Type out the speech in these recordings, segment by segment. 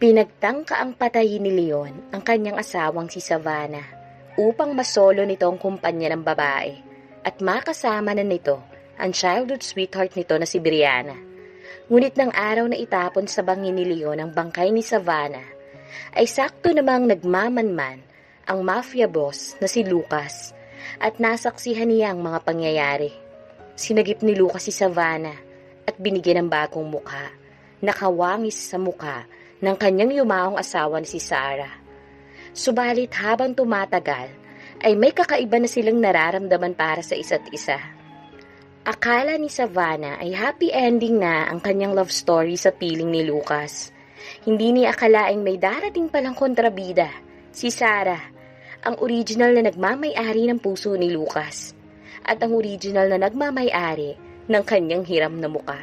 Pinagtangkaang patayin ni Leon ang kanyang asawang si Savannah upang masolo nito ang kumpanya ng babae at makasama na nito ang childhood sweetheart nito na si Brianna. Ngunit ng araw na itapon sa bangin ni Leon ang bangkay ni Savannah, ay sakto namang nagmamanman ang mafia boss na si Lucas at nasaksihan niya ang mga pangyayari. Sinagip ni Lucas si Savannah at binigyan ng bagong mukha, nakawangis sa mukha ng kanyang yumaong asawa na si Sarah. Subalit habang tumatagal, ay may kakaiba na silang nararamdaman para sa isa't isa. Akala ni Savannah ay happy ending na ang kanyang love story sa piling ni Lucas. Hindi niya akalaing may darating palang kontrabida, si Sarah, ang original na nagmamay-ari ng puso ni Lucas at ang original na nagmamay-ari ng kanyang hiram na muka.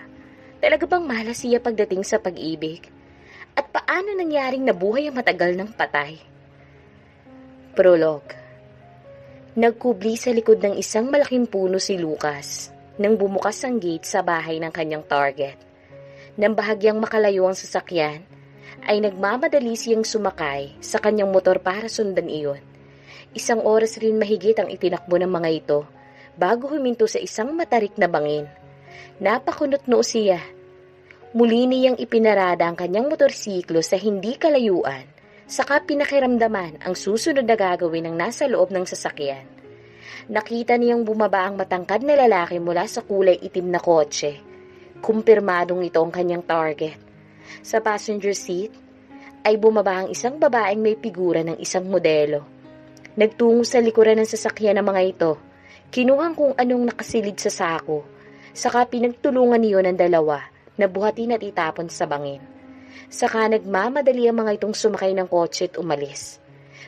Talaga bang malas siya pagdating sa pag-ibig? At paano nangyaring nabuhay ang matagal ng patay? Prologue. Nagkubli sa likod ng isang malaking puno si Lucas nang bumukas ang gate sa bahay ng kanyang target. Nang bahagyang makalayo ang sasakyan, ay nagmamadali siyang sumakay sa kanyang motor para sundan iyon. Isang oras rin mahigit ang itinakbo ng mga ito bago huminto sa isang matarik na bangin. Napakunot noo siya. Muli niyang ipinarada ang kanyang motorsiklo sa hindi kalayuan, saka pinakiramdaman ang susunod na gagawin ng nasa loob ng sasakyan. Nakita niyang bumaba ang matangkad na lalaki mula sa kulay itim na kotse. Kumpirmadong ito ang kanyang target. Sa passenger seat ay bumaba ang isang babaeng may figura ng isang modelo. Nagtungo sa likuran ng sasakyan ng mga ito, kinuhang kung anong nakasilid sa sako, saka pinagtulungan niyo ng dalawa na buhatin at itapon sa bangin. Saka nagmamadali ang mga itong sumakay ng kotse at umalis.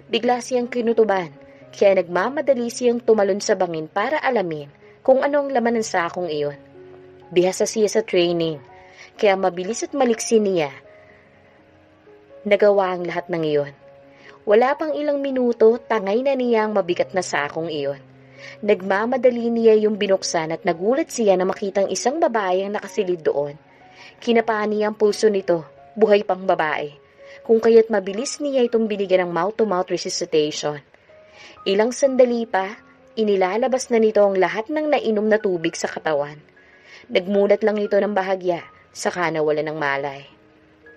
Bigla siyang kinutuban, kaya nagmamadali siyang tumalon sa bangin para alamin kung ano ang laman ng sakong iyon. Bihasa siya sa training, kaya mabilis at maliksi niya nagawa ang lahat ng iyon. Wala pang ilang minuto, tangay na niya ang mabigat na sakong iyon. Nagmamadali niya yung binuksan at nagulat siya na makitang isang babae ang nakasilid doon. Kinapaan niya ang pulso nito, buhay pang babae, kung kaya't mabilis niya itong binigyan ng mouth-to-mouth resuscitation. Ilang sandali pa, inilalabas na nito ang lahat ng nainom na tubig sa katawan. Nagmulat lang ito ng bahagya, saka nawala ng malay.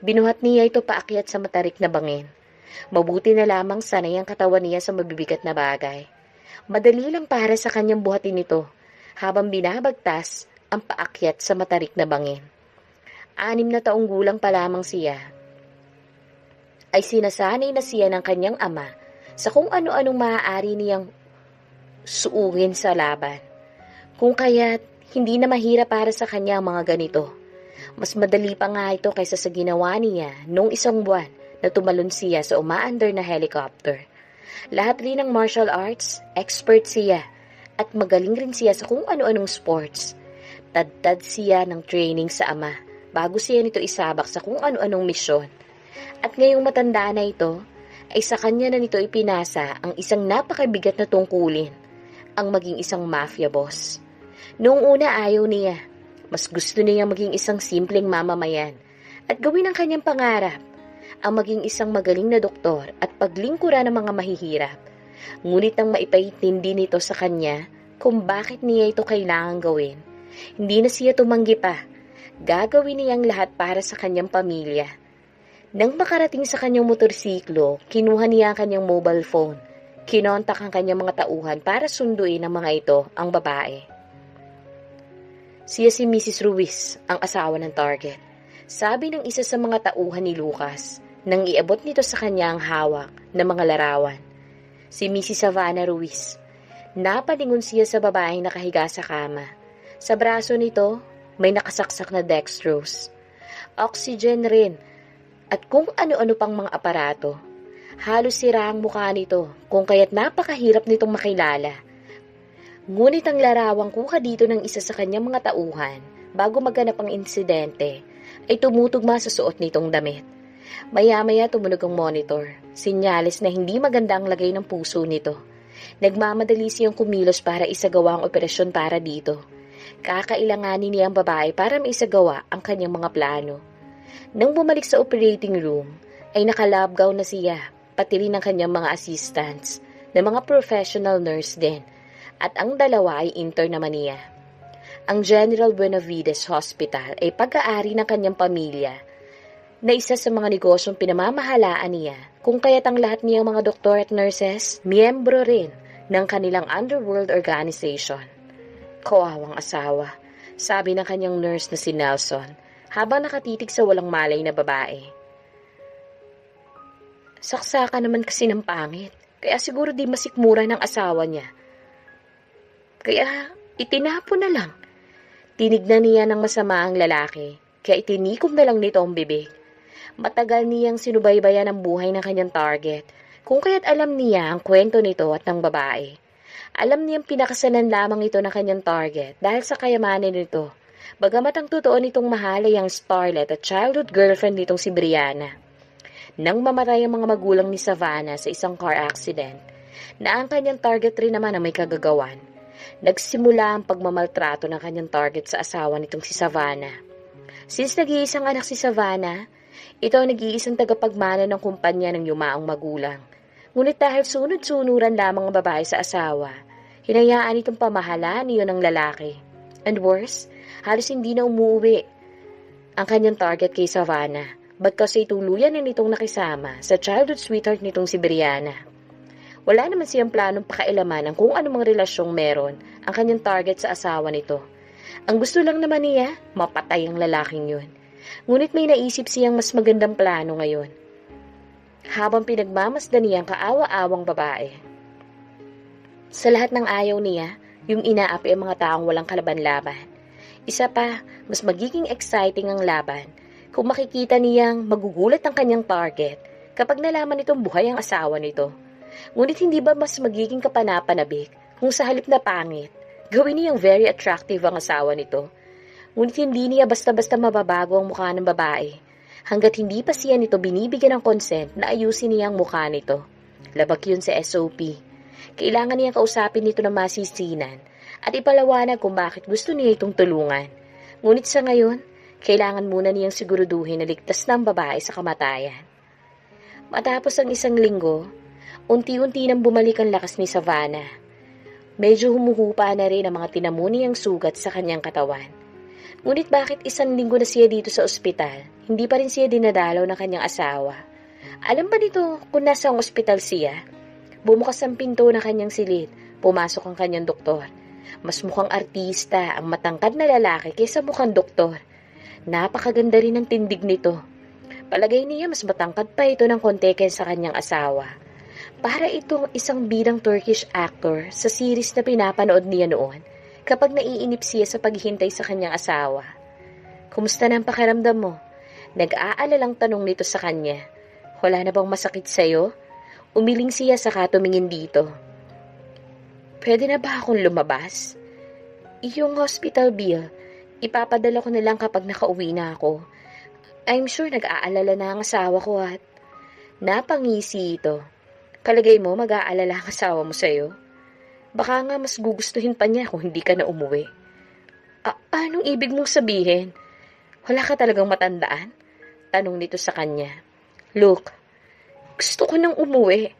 Binuhat niya ito paakyat sa matarik na bangin. Mabuti na lamang sanay ang katawan niya sa mabibigat na bagay. Madali lang para sa kanyang buhatin ito habang binabagtas ang paakyat sa matarik na bangin. 6 na taong gulang pa lamang siya ay sinasanay na siya ng kanyang ama sa kung ano-anong maaari niyang suungin sa laban. Kung kaya't hindi na mahirap para sa kanya ang mga ganito. Mas madali pa nga ito kaysa sa ginawa niya noong isang buwan na tumalon siya sa umaandar na helicopter. Lahat rin ng martial arts, expert siya at magaling rin siya sa kung ano-anong sports. Tad-tad siya ng training sa ama bago siya nito isabak sa kung ano-anong misyon. At ngayong matanda na ito, ay sa kanya na nito ipinasa ang isang napakabigat na tungkulin, ang maging isang mafia boss. Noong una ayaw niya, mas gusto niya maging isang simpleng mamamayan at gawin ang kanyang pangarap, ang maging isang magaling na doktor at paglingkuran ng mga mahihirap. Ngunit nang maipaintindi nito sa kanya kung bakit niya ito kailangang gawin, hindi na siya tumanggi pa. Gagawin niya ang lahat para sa kanyang pamilya. Nang makarating sa kanyang motorsiklo, kinuha niya ang kanyang mobile phone. Kinontak ang kanyang mga tauhan para sunduin ng mga ito ang babae. Siya si Mrs. Ruiz, ang asawa ng target. Sabi ng isa sa mga tauhan ni Lucas nang iabot nito sa kanya ang hawak ng mga larawan. Si Mrs. Savannah Ruiz. Napalingon siya sa babaeng nakahiga sa kama. Sa braso nito, may nakasaksak na dextrose. Oxygen rin at kung ano-ano pang mga aparato. Halos sira ang mukha nito kung kaya't napakahirap nitong makilala. Ngunit ang larawang kuha dito ng isa sa kanyang mga tauhan bago maganap ang insidente ay tumutugma sa suot nitong damit. Maya-maya tumunog ang monitor, sinyalis na hindi maganda ang lagay ng puso nito. Nagmamadali siyang kumilos para isagawa ang operasyon para dito. Kakailanganin niya ang babae para maisagawa ang kanyang mga plano. Nang bumalik sa operating room, ay nakalabgaw na siya, pati rin ang kanyang mga assistants, na mga professional nurse din, at ang dalawa ay intern naman niya. Ang General Benavides Hospital ay pag-aari ng kanyang pamilya, na isa sa mga negosyong pinamamahalaan niya, kung kaya't ang lahat niyang mga doktor at nurses, miyembro rin ng kanilang underworld organization. Kawawang asawa, sabi ng kanyang nurse na si Nelson, habang nakatitig sa walang malay na babae. Saksakan naman kasi ng pangit, kaya siguro di masikmura ng asawa niya. Kaya itinapon na lang. Tinignan niya ng masama ang lalaki, kaya itinikom na lang nito ang bibig. Matagal niyang sinubaybayan ang buhay ng kanyang target, kung kaya't alam niya ang kwento nito at ng babae. Alam niyang pinakasalan lamang ito ng kanyang target dahil sa kayamanan nito, bagamat ang totoo nitong mahal ay ang starlet at childhood girlfriend nitong si Brianna. Nang mamatay ang mga magulang ni Savannah sa isang car accident, na ang kanyang target rin naman ang may kagagawan, nagsimula ang pagmamaltrato ng kanyang target sa asawa nitong si Savannah. Since nag-iisang anak si Savannah, ito ang nag-iisang tagapagmana ng kumpanya ng yumaong magulang. Ngunit dahil sunod-sunuran lamang ang babae sa asawa, hinayaan itong pamahalaan niyo ng lalaki. And worse, halos hindi na umuwi ang kanyang target kay Savannah, bagkas ay tuluyan na nitong nakisama sa childhood sweetheart nitong si Brianna. Wala naman siyang planong pakailaman ang kung anumang relasyong meron ang kanyang target sa asawa nito. Ang gusto lang naman niya, mapatay ang lalaking yun. Ngunit may naisip siyang mas magandang plano ngayon. Habang pinagmamasdan niya ang kaawa-awang babae. Sa lahat ng ayaw niya, yung inaapi ang mga taong walang kalaban-laban. Isa pa, mas magiging exciting ang laban kung makikita niyang magugulat ang kanyang target kapag nalaman nitong buhay ang asawa nito. Ngunit hindi ba mas magiging kapanapanabik kung sa halip na pangit, gawin niyang very attractive ang asawa nito? Ngunit hindi niya basta-basta mababago ang mukha ng babae hanggat hindi pa siya nito binibigyan ng consent na ayusin niya ang mukha nito. Labag yun sa SOP. Kailangan niyang kausapin nito ng masisinan at ipalawanag kung bakit gusto niya itong tulungan. Ngunit sa ngayon, kailangan muna niyang siguraduhin na ligtas na ang babae sa kamatayan. Matapos ang isang linggo, unti-unti nang bumalik ang lakas ni Savannah. Medyo humuhupa na rin ang mga tinamuni niyang sugat sa kanyang katawan. Ngunit bakit isang linggo na siya dito sa ospital, hindi pa rin siya dinadalaw ng kanyang asawa? Alam ba nito kung nasa ang ospital siya? Bumukas ang pinto ng kanyang silid, pumasok ang kanyang doktor. Mas mukhang artista ang matangkad na lalaki kaysa mukhang doktor. Napakaganda rin ang tindig nito. Palagay niya mas matangkad pa ito ng konti kaysa sa kanyang asawa. Para itong isang bidang Turkish actor sa series na pinapanood niya noon, kapag naiinip siya sa paghihintay sa kanyang asawa. Kumusta na ang pakiramdam mo? Nag-aalalang tanong nito sa kanya. Wala na bang masakit sa'yo? Umiling siya saka tumingin dito. Pwede na ba akong lumabas? Yung hospital bill, ipapadala ko na lang kapag nakauwi na ako. I'm sure nag-aalala na ang asawa ko at napangisi ito. Palagay mo mag-aalala ang asawa mo sa'yo? Baka nga mas gugustuhin pa niya kung hindi ka na umuwi. Anong ibig mong sabihin? Wala ka talagang matandaan? Tanong nito sa kanya. Look, gusto ko nang umuwi.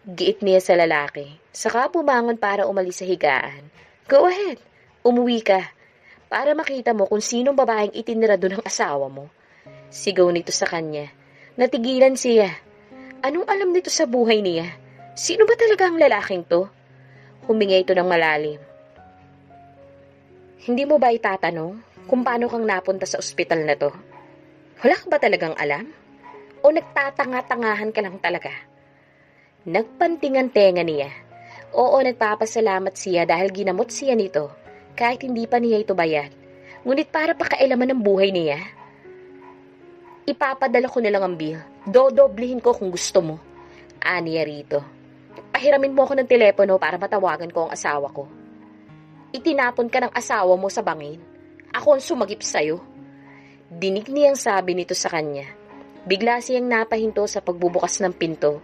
Giit niya sa lalaki. Saka bumangon para umalis sa higaan. Go ahead, umuwi ka. Para makita mo kung sinong babaeng itinira doon ang asawa mo. Sigaw nito sa kanya. Natigilan siya. Anong alam nito sa buhay niya? Sino ba talaga ang lalaking to? Huminga ito ng malalim. Hindi mo ba itatanong kung paano kang napunta sa ospital na to? Wala ka ba talagang alam? O nagtatanga-tangahan ka lang talaga? Nagpantingan tenga niya. Oo, nagpapasalamat siya dahil ginamot siya nito kahit hindi pa niya ito bayad. Ngunit para pakailaman ng buhay niya, ipapadala ko na lang ang bill. Dodoblihin ko kung gusto mo. Aniya rito. Pahiramin mo ako ng telepono para matawagan ko ang asawa ko. Itinapon ka ng asawa mo sa bangin. Ako ang sumagip sa'yo. Dinig niyang sabi nito sa kanya. Bigla siyang napahinto sa pagbubukas ng pinto.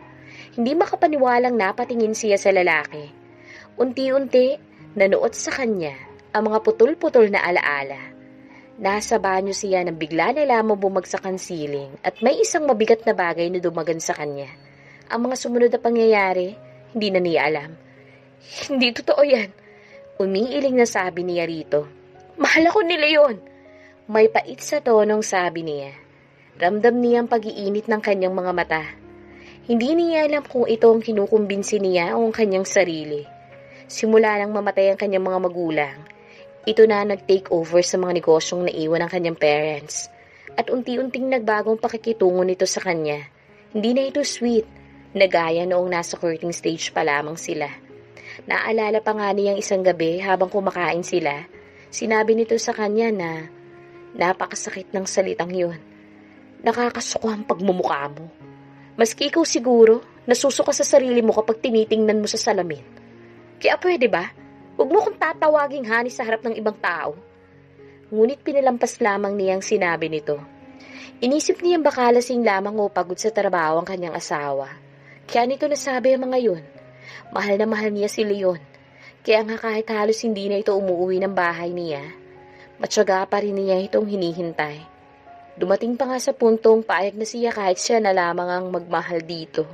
Hindi makapaniwalang napatingin siya sa lalaki. Unti-unti, nanuot sa kanya ang mga putol-putol na alaala. Nasa banyo siya nang bigla na lamang bumagsak ang siling at may isang mabigat na bagay na dumagan sa kanya. Ang mga sumunod na pangyayari, hindi na niya alam. Hindi totoo yan. Umiiling na sabi niya rito. Mahal ako ni Leon. May pait sa tonong sabi niya. Ramdam niya ang pag-iinit ng kanyang mga mata. Hindi niya alam kung ito ang kinukumbinsi niya o ang kanyang sarili. Simula nang mamatay ang kanyang mga magulang, ito na nag-take over sa mga negosyong naiwan ng kanyang parents. At unti-unting nagbagong pakikitungo nito sa kanya. Hindi na ito sweet, na gaya noong nasa courting stage pa lamang sila. Naalala pa nga niyang isang gabi habang kumakain sila, sinabi nito sa kanya na napakasakit ng salitang yun. Nakakasuko ang pagmumukha mo. Maski ikaw siguro, nasusuka sa sarili mo kapag tinitingnan mo sa salamin. Kaya pwede ba? Huwag mo kong tatawaging honey sa harap ng ibang tao. Ngunit pinalampas lamang niyang sinabi nito. Inisip niyang baka lasing lamang o pagod sa trabaho ang kanyang asawa. Kaya nito nasabi ang mga yun. Mahal na mahal niya si Leon. Kaya nga kahit halos hindi na ito umuwi ng bahay niya, matyaga pa rin niya itong hinihintay. Dumating pa nga sa puntong paayag na siya kahit siya na lamang ang magmahal dito.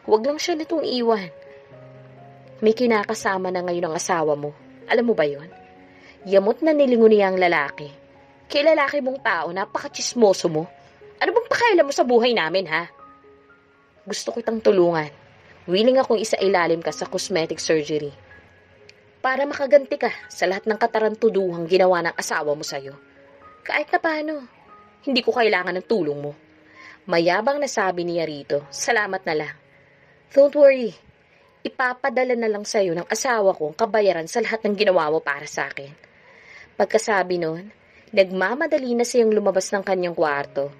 Huwag lang siya nitong iwan. May kinakasama na ngayon ang asawa mo. Alam mo ba yon? Yamot na nilingon niya ang lalaki. Kay lalaki mong tao, napaka-chismoso mo. Ano bang pakialam mo sa buhay namin, ha? Gusto ko itang tulungan. Willing akong isailalim ka sa cosmetic surgery. Para makaganti ka sa lahat ng katarantuduhang ginawa ng asawa mo sa'yo. Kahit na paano, hindi ko kailangan ng tulong mo. Mayabang na sabi niya rito, salamat na lang. Don't worry, ipapadala na lang sa'yo ng asawa ko ang kabayaran sa lahat ng ginawa mo para sa akin. Pagkasabi nun, nagmamadali na siyang lumabas ng kanyang kwarto.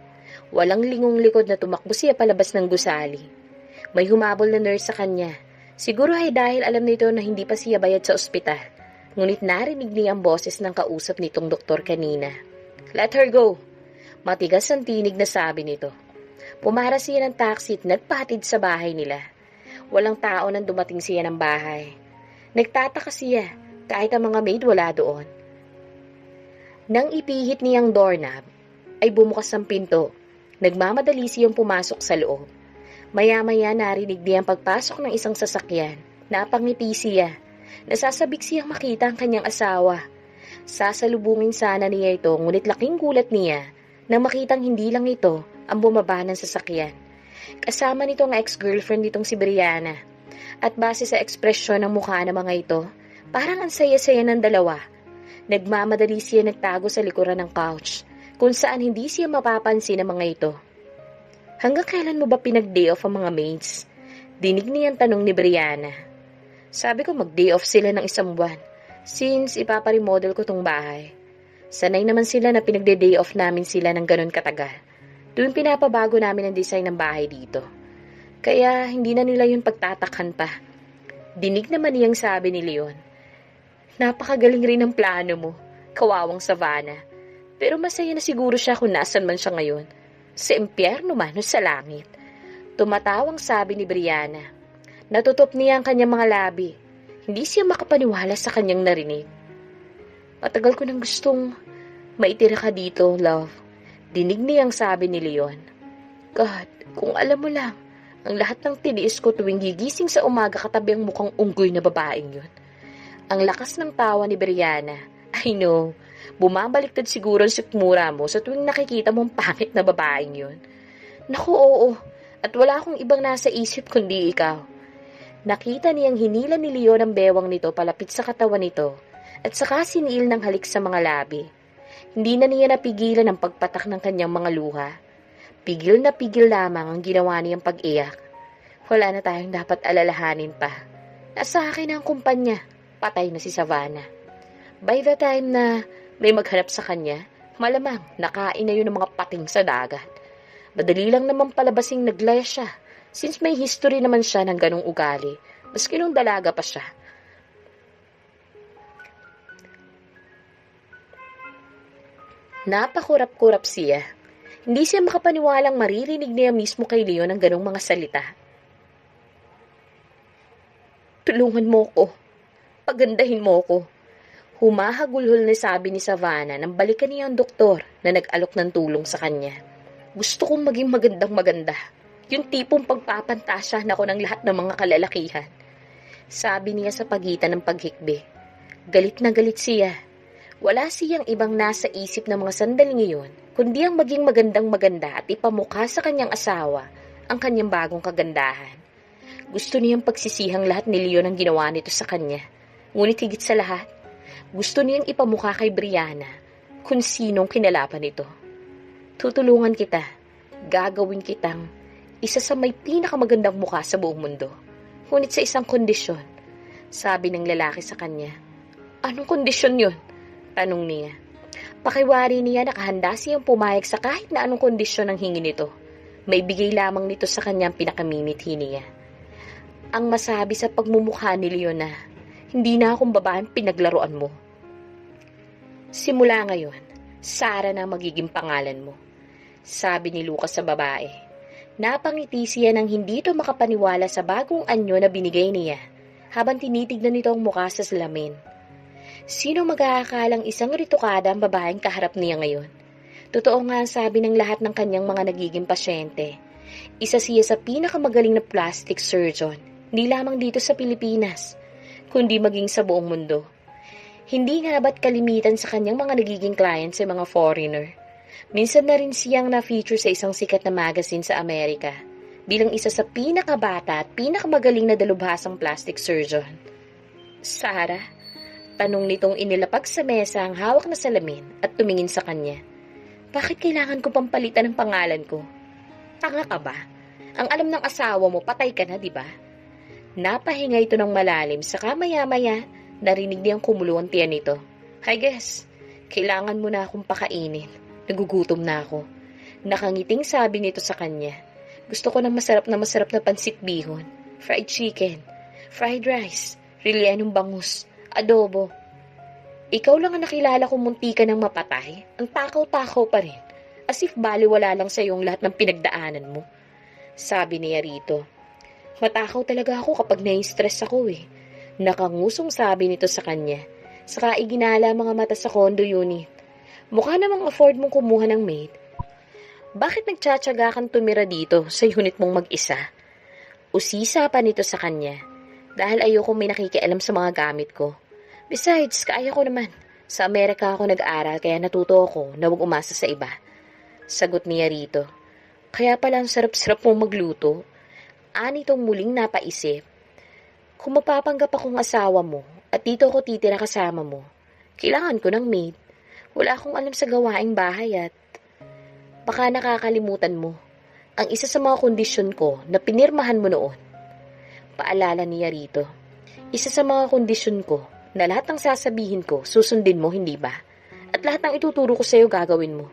Walang lingong likod na tumakbo siya palabas ng gusali. May humabol na nurse sa kanya. Siguro ay dahil alam nito na hindi pa siya bayad sa ospital. Ngunit narinig niya ang boses ng kausap nitong doktor kanina. Let her go. Matigas ang tinig na sabi nito. Pumara siya ng taxi at nagpatid sa bahay nila. Walang tao nang dumating siya ng bahay. Nagtataka siya kahit ang mga maid wala doon. Nang ipihit niyang doorknob, ay bumukas ang pinto. Nagmamadali siyang pumasok sa loob. Maya-maya narinig niya ang pagpasok ng isang sasakyan. Napangiti siya. Nasasabik siyang makita ang kanyang asawa. Sasalubungin sana niya ito, ngunit laking gulat niya nang makitang hindi lang ito ang bumaba ng sasakyan. Kasama nito ang ex-girlfriend nitong si Brianna. At base sa ekspresyon ng mukha ng mga ito, parang ang saya-saya ng dalawa. Nagmamadali siya nagtago sa likuran ng couch, kung saan hindi siya mapapansin ng mga ito. Hanggang kailan mo ba pinag-day off ang mga maids? Dinig niyang tanong ni Brianna. Sabi ko mag-day off sila ng isang buwan, since ipaparemodel ko tong bahay. Sanay naman sila na pinagde-day off namin sila ng ganun katagal. Tuwing pinapabago namin ang design ng bahay dito. Kaya hindi na nila yun pagtatakhan pa. Dinig naman niyang sabi ni Leon. Napakagaling rin ang plano mo, kawawang Savannah. Pero masaya na siguro siya kung nasan man siya ngayon. Sa impyerno man o sa langit. Tumatawang sabi ni Brianna. Natutop niya ang kanyang mga labi. Hindi siya makapaniwala sa kanyang narinig. Matagal ko nang gustong maitira ka dito, love. Dinig niyang sabi ni Leon. God, kung alam mo lang, ang lahat ng tiniis ko tuwing gigising sa umaga katabi ang mukhang unggoy na babaeng yun. Ang lakas ng tawa ni Brianna. I know, bumabaliktad siguro ang sikmura mo sa tuwing nakikita mong pangit na babaeng yun. Naku, oo, at wala akong ibang nasa isip kundi ikaw. Nakita niyang hinila ni Leon ang bewang nito palapit sa katawan nito at saka siniil ng halik sa mga labi. Hindi na niya napigilan ang pagpatak ng kanyang mga luha. Pigil na pigil lamang ang ginawa niyang pag-iyak. Wala na tayong dapat alalahanin pa. Nasa akin ang kumpanya. Patay na si Savannah. By the time na may maghanap sa kanya, malamang nakain na yun ng mga pating sa dagat. Madali lang naman palabasing naglaya siya, since may history naman siya ng ganong ugali, maski nung dalaga pa siya. Napakurap-kurap siya. Hindi siya makapaniwalang maririnig niya mismo kay Leon ang ganong mga salita. Tulungan mo ko. Pagandahin mo ko. Humahagulhol na sabi ni Savannah nang balikan niya ang doktor na nag-alok ng tulong sa kanya. Gusto kong maging magandang maganda. Yung tipong pagpapantasyahan ako ng lahat ng mga kalalakihan. Sabi niya sa pagitan ng paghikbi. Galit na galit siya. Wala siyang ibang nasa isip ng mga sandaling iyon, kundi ang maging magandang maganda at ipamukha sa kanyang asawa ang kanyang bagong kagandahan. Gusto niyang pagsisihang lahat ni Leon ang ginawa nito sa kanya. Ngunit higit sa lahat, gusto niyang ipamukha kay Brianna kung sinong kinalapan nito. Tutulungan kita. Gagawin kitang isa sa may pinakamagandang mukha sa buong mundo. Ngunit sa isang kondisyon, sabi ng lalaki sa kanya. Anong kondisyon yun? Tanong niya. Pakiwari niya nakahanda siyang pumayag sa kahit na anong kondisyon ang hingi nito. May bigay lamang nito sa kanyang pinakamimithi niya. Ang masabi sa pagmumukha ni Leon na, hindi na akong babaeng pinaglaruan mo. Simula ngayon, Sarah na magiging pangalan mo. Sabi ni Lucas sa babae. Napangiti siya nang hindi ito makapaniwala sa bagong anyo na binigay niya habang tinitignan nito ang mukha sa salamin. Sino mag-aakalang isang ritukada ang babaeng kaharap niya ngayon? Totoo nga ang sabi ng lahat ng kanyang mga nagiging pasyente. Isa siya sa pinakamagaling na plastic surgeon, hindi lamang dito sa Pilipinas, kundi maging sa buong mundo. Hindi nga ba't kalimitan sa kanyang mga nagiging clients sa mga foreigner? Minsan na rin siyang na-feature sa isang sikat na magazine sa Amerika bilang isa sa pinakabata at pinakamagaling na dalubhasang plastic surgeon. Sarah? Tanong nitong inilapag sa mesa ang hawak na salamin at tumingin sa kanya. Bakit kailangan ko pang palitan ng pangalan ko? Tanga ka ba? Ang alam ng asawa mo, patay ka na, di ba? Napahinga ito ng malalim, saka maya-maya, narinig niyang kumulo ang tiyan nito. I guess, kailangan mo na akong pakainin. Nagugutom na ako. Nakangiting sabi nito sa kanya. Gusto ko ng masarap na pansit bihon, fried chicken, fried rice, rilyanong bangus, adobo. Ikaw lang ang nakilala kong munti ka ng mapatay. Ang takaw-takaw pa rin. As if baliwala lang sa iyong lahat ng pinagdaanan mo. Sabi niya rito. Matakaw talaga ako kapag nai-stress ako eh. Nakangusong sabi nito sa kanya. Saka iginala mga mata sa condo unit. Mukha namang afford mong kumuha ng maid. Bakit nagtsatsaga kang tumira dito sa unit mong mag-isa? Usisa pa nito sa kanya. Dahil ayoko may nakikialam sa mga gamit ko. Besides, kaya ko naman. Sa Amerika ako nag-aral kaya natuto ako na huwag umasa sa iba. Sagot niya rito. Kaya pala ang sarap-sarap mong magluto. Anitong muling napaisip. Kung mapapanggap akong asawa mo at dito ako titira kasama mo, kailangan ko ng maid. Wala akong alam sa gawaing bahay at baka nakakalimutan mo ang isa sa mga kondisyon ko na pinirmahan mo noon. Paalala niya rito. Isa sa mga kondisyon ko na lahat ng sasabihin ko, susundin mo, hindi ba? At lahat ng ituturo ko sa'yo, gagawin mo.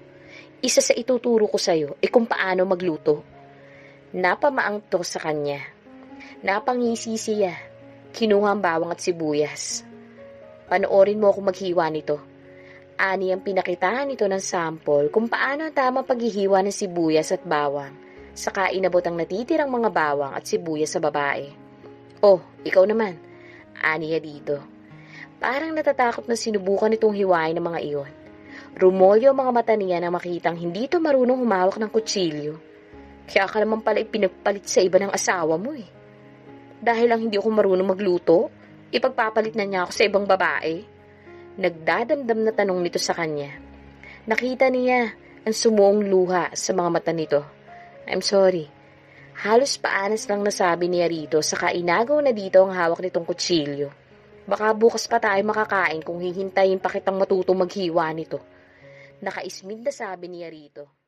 Isa sa ituturo ko sa'yo, kung paano magluto. Napamaang to sa kanya. Napangisi siya. Kinuha ang bawang at sibuyas. Panoorin mo ako maghiwa nito. Ani ang pinakitaan nito ng sample kung paano ang tamang paghihiwa ng sibuyas at bawang. Saka inabot ang natitirang mga bawang at sibuyas sa babae. Oh, ikaw naman. Aniya dito. Parang natatakot na sinubukan itong hiwain ng mga iyon. Rumolyo ang mga mata niya na makitang hindi ito marunong humawak ng kutsilyo. Kaya ka naman pala ipinagpalit sa iba ng asawa mo eh. Dahil lang hindi ako marunong magluto, ipagpapalit na niya ako sa ibang babae. Nagdadamdam na tanong nito sa kanya. Nakita niya ang sumuong luha sa mga mata nito. I'm sorry. Halos paanas lang nasabi niya rito saka inagaw na dito ang hawak nitong kutsilyo. Baka bukas pa tayo makakain kung hihintayin pa kitang matutong maghiwa nito. Nakaismid na sabi niya rito.